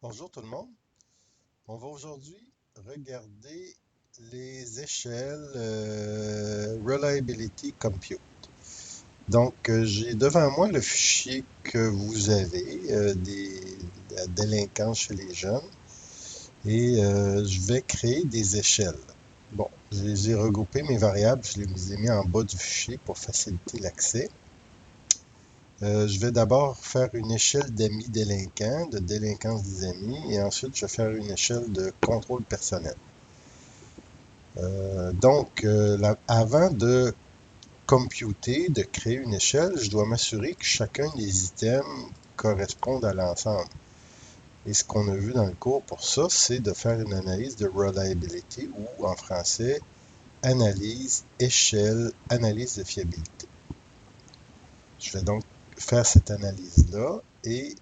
Bonjour tout le monde. On va aujourd'hui regarder les échelles Reliability Compute. Donc, j'ai devant moi le fichier que vous avez de la délinquance chez les jeunes et je vais créer des échelles. Bon, j'ai regroupé mes variables, je les ai mis en bas du fichier pour faciliter l'accès. Je vais d'abord faire une échelle d'amis délinquants, de délinquance des amis, et ensuite je vais faire une échelle de contrôle personnel. Avant de computer, de créer une échelle, je dois m'assurer que chacun des items corresponde à l'ensemble. Et ce qu'on a vu dans le cours pour ça, c'est de faire une analyse de reliability ou en français, analyse, échelle, analyse de fiabilité. Je vais donc faire cette analyse-là et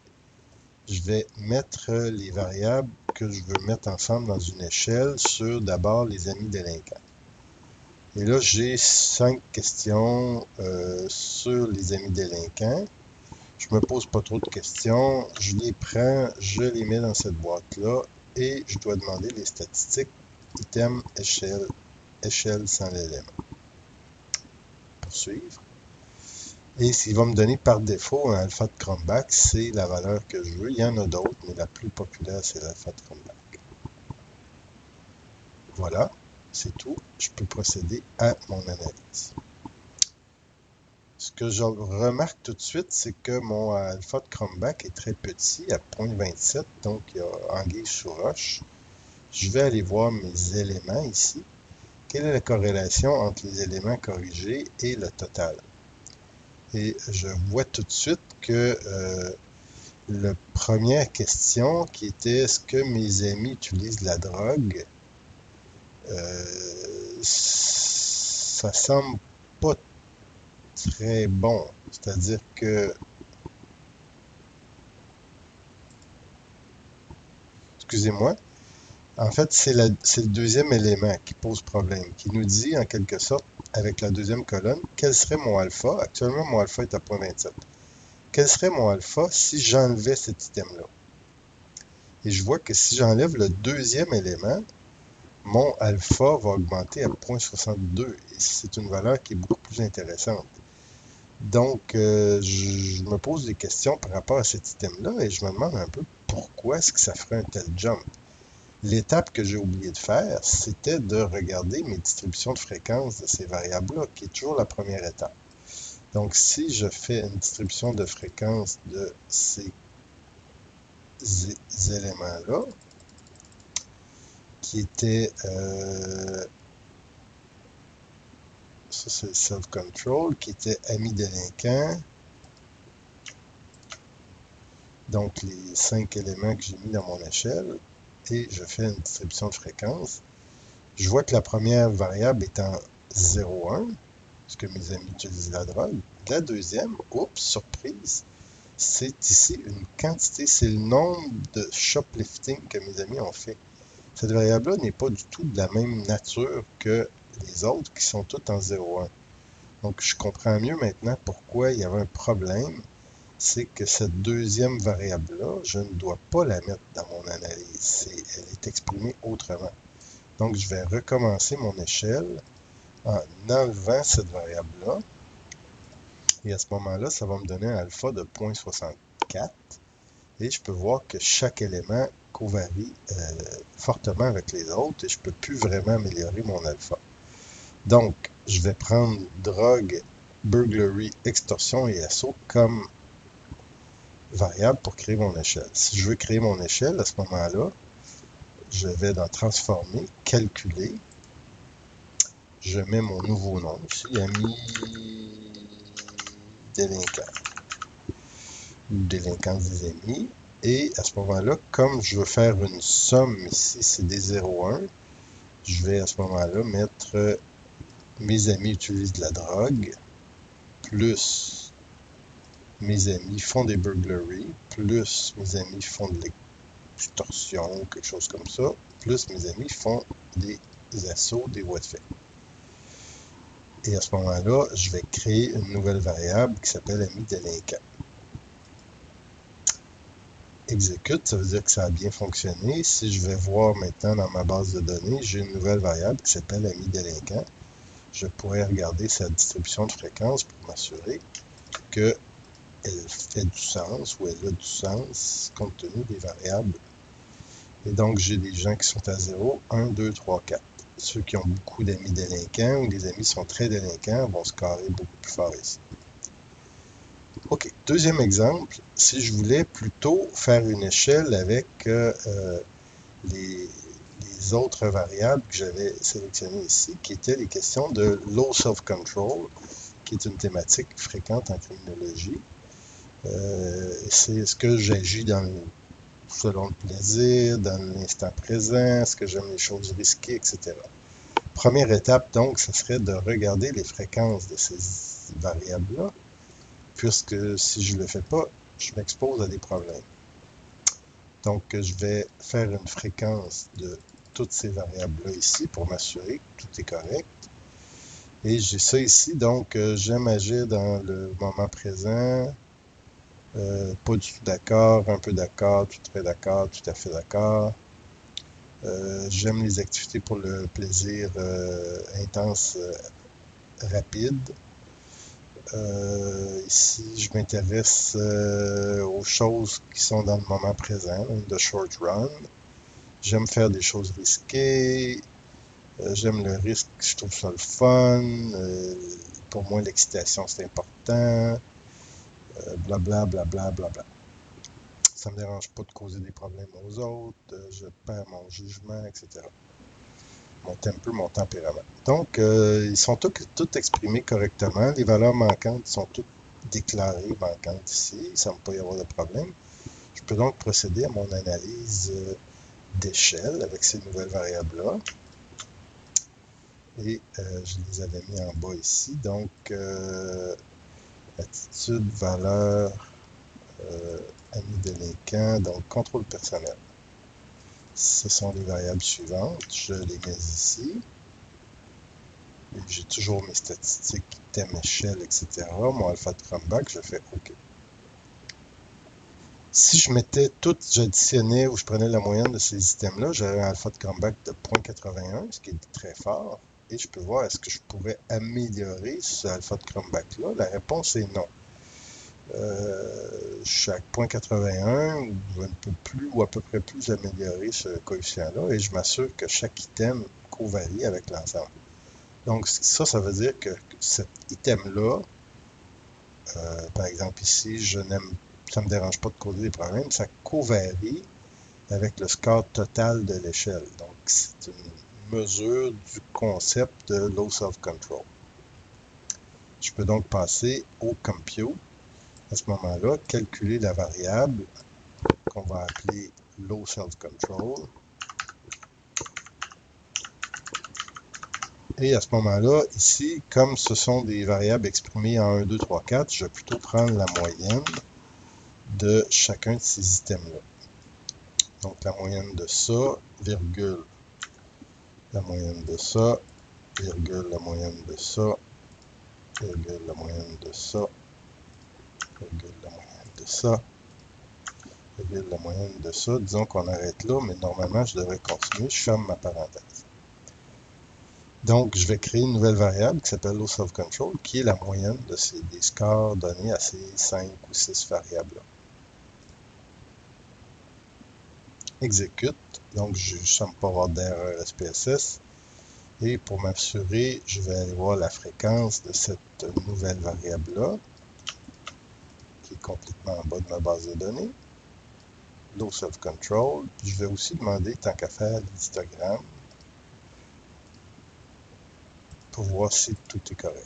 je vais mettre les variables que je veux mettre ensemble dans une échelle sur d'abord les amis délinquants. Et là, j'ai 5 questions sur les amis délinquants. Je ne me pose pas trop de questions. Je les prends, je les mets dans cette boîte-là et je dois demander les statistiques item échelle sans l'élément. Poursuivre. Et s'il va me donner par défaut un alpha de Cronbach, c'est la valeur que je veux. Il y en a d'autres, mais la plus populaire, c'est l'alpha de Cronbach. Voilà, c'est tout. Je peux procéder à mon analyse. Ce que je remarque tout de suite, c'est que mon alpha de Cronbach est très petit, à 0.27, donc il y a anguille sous roche. Je vais aller voir mes éléments ici. Quelle est la corrélation entre les éléments corrigés et le total? Et je vois tout de suite que la première question qui était est-ce que mes amis utilisent la drogue, ça semble pas très bon. C'est-à-dire que, excusez-moi, en fait, c'est le deuxième élément qui pose problème, qui nous dit en quelque sorte, avec la deuxième colonne, quel serait mon alpha. Actuellement, mon alpha est à 0.27. Quel serait mon alpha si j'enlevais cet item-là? Et je vois que si j'enlève le deuxième élément, mon alpha va augmenter à 0.62 et c'est une valeur qui est beaucoup plus intéressante. Donc, je me pose des questions par rapport à cet item-là et je me demande un peu pourquoi est-ce que ça ferait un tel jump. L'étape que j'ai oublié de faire, c'était de regarder mes distributions de fréquence de ces variables-là, qui est toujours la première étape. Donc, si je fais une distribution de fréquence de ces éléments-là, qui était, ça c'est le self-control, qui était ami délinquant, donc les 5 éléments que j'ai mis dans mon échelle, et je fais une distribution de fréquence. Je vois que la première variable est en 0,1, parce que mes amis utilisent la drogue. La deuxième, oups, surprise, c'est ici une quantité, c'est le nombre de shoplifting que mes amis ont fait. Cette variable-là n'est pas du tout de la même nature que les autres qui sont toutes en 0,1. Donc, je comprends mieux maintenant pourquoi il y avait un problème. C'est que cette deuxième variable-là, je ne dois pas la mettre dans mon analyse. Elle est exprimée autrement. Donc, je vais recommencer mon échelle en enlevant cette variable-là. Et à ce moment-là, ça va me donner un alpha de 0.64. Et je peux voir que chaque élément covarie fortement avec les autres et je ne peux plus vraiment améliorer mon alpha. Donc, je vais prendre drogue, burglary, extorsion et assaut comme variable pour créer mon échelle. Si je veux créer mon échelle, à ce moment-là, je vais dans Transformer, Calculer. Je mets mon nouveau nom ici, ami délinquant ou délinquance des amis. Et à ce moment-là, comme je veux faire une somme ici, c'est des 0,1, je vais à ce moment-là mettre mes amis utilisent de la drogue, plus mes amis font des burglaries, plus mes amis font de l'extorsion, quelque chose comme ça, plus mes amis font des assauts, des voies de fait. Et à ce moment-là, je vais créer une nouvelle variable qui s'appelle ami délinquant. exécute, ça veut dire que ça a bien fonctionné. Si je vais voir maintenant dans ma base de données, j'ai une nouvelle variable qui s'appelle ami délinquant. Je pourrais regarder sa distribution de fréquence pour m'assurer qu'elle fait du sens ou elle a du sens compte tenu des variables. Et donc, j'ai des gens qui sont à 0, 1, 2, 3, 4. Ceux qui ont beaucoup d'amis délinquants ou les amis qui sont très délinquants vont scorer beaucoup plus fort ici. OK. Deuxième exemple, si je voulais plutôt faire une échelle avec les autres variables que j'avais sélectionnées ici, qui étaient les questions de low self-control, qui est une thématique fréquente en criminologie. C'est ce que j'agis selon le plaisir, dans l'instant présent, est-ce que j'aime les choses risquées, etc. Première étape, donc, ce serait de regarder les fréquences de ces variables-là, puisque si je ne le fais pas, je m'expose à des problèmes. Donc, je vais faire une fréquence de toutes ces variables-là ici pour m'assurer que tout est correct. Et j'ai ça ici, donc j'aime agir dans le moment présent, pas du tout d'accord, un peu d'accord, tout à fait d'accord, tout à fait d'accord. J'aime les activités pour le plaisir intense, rapide. Ici, je m'intéresse aux choses qui sont dans le moment présent, the short run. J'aime faire des choses risquées. J'aime le risque, je trouve ça le fun. Pour moi, l'excitation, c'est important. Blabla, blabla, blabla. Ça me dérange pas de causer des problèmes aux autres. Je perds mon jugement, etc. Mon temper, mon tempérament. Donc, ils sont tous exprimés correctement. Les valeurs manquantes sont toutes déclarées manquantes ici. Il ne semble pas y avoir de problème. Je peux donc procéder à mon analyse d'échelle avec ces nouvelles variables-là. Et je les avais mis en bas ici. Donc, attitude, valeur, ami délinquant, donc contrôle personnel. Ce sont les variables suivantes. Je les mets ici. J'ai toujours mes statistiques, thème, échelle, etc. Mon alpha de Cronbach, je fais OK. Si je mettais tout, j'additionnais ou je prenais la moyenne de ces items-là, j'aurais un alpha de Cronbach de 0.81, ce qui est très fort. Et je peux voir, est-ce que je pourrais améliorer ce alpha de Cronbach-là? La réponse est non. Chaque 0.81, je ne peux plus ou à peu près plus améliorer ce coefficient-là et je m'assure que chaque item covarie avec l'ensemble. Donc ça veut dire que cet item-là, par exemple ici, ça ne me dérange pas de causer des problèmes, ça covarie avec le score total de l'échelle. Donc c'est une mesure du concept de low self-control. Je peux donc passer au compute. À ce moment-là, calculer la variable qu'on va appeler low self-control. Et à ce moment-là, ici, comme ce sont des variables exprimées en 1, 2, 3, 4, je vais plutôt prendre la moyenne de chacun de ces items-là. Donc, la moyenne de ça, virgule, la moyenne de ça, virgule, la moyenne de ça, virgule, la moyenne de ça, virgule, la moyenne de ça, virgule, la moyenne de ça. Disons qu'on arrête là, mais normalement, je devrais continuer. Je ferme ma parenthèse. Donc, je vais créer une nouvelle variable qui s'appelle low self-control, qui est la moyenne des scores donnés à ces 5 ou 6 variables-là. Exécute. Donc, je ne sens pas avoir d'erreur SPSS. Et pour m'assurer, je vais aller voir la fréquence de cette nouvelle variable-là, qui est complètement en bas de ma base de données. Low self-control. Je vais aussi demander, tant qu'à faire, l'histogramme pour voir si tout est correct.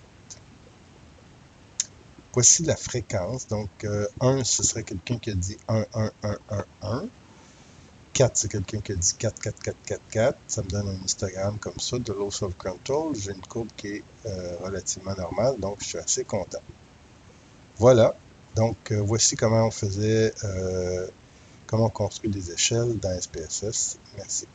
Voici la fréquence. Donc, 1, ce serait quelqu'un qui a dit 1, 1, 1, 1, 1. 4, c'est quelqu'un qui a dit 4, 4, 4, 4, 4. Ça me donne un histogramme comme ça de low self-control. J'ai une courbe qui est relativement normale, donc je suis assez content. Voilà. Donc, voici comment on faisait, comment on construit des échelles dans SPSS. Merci.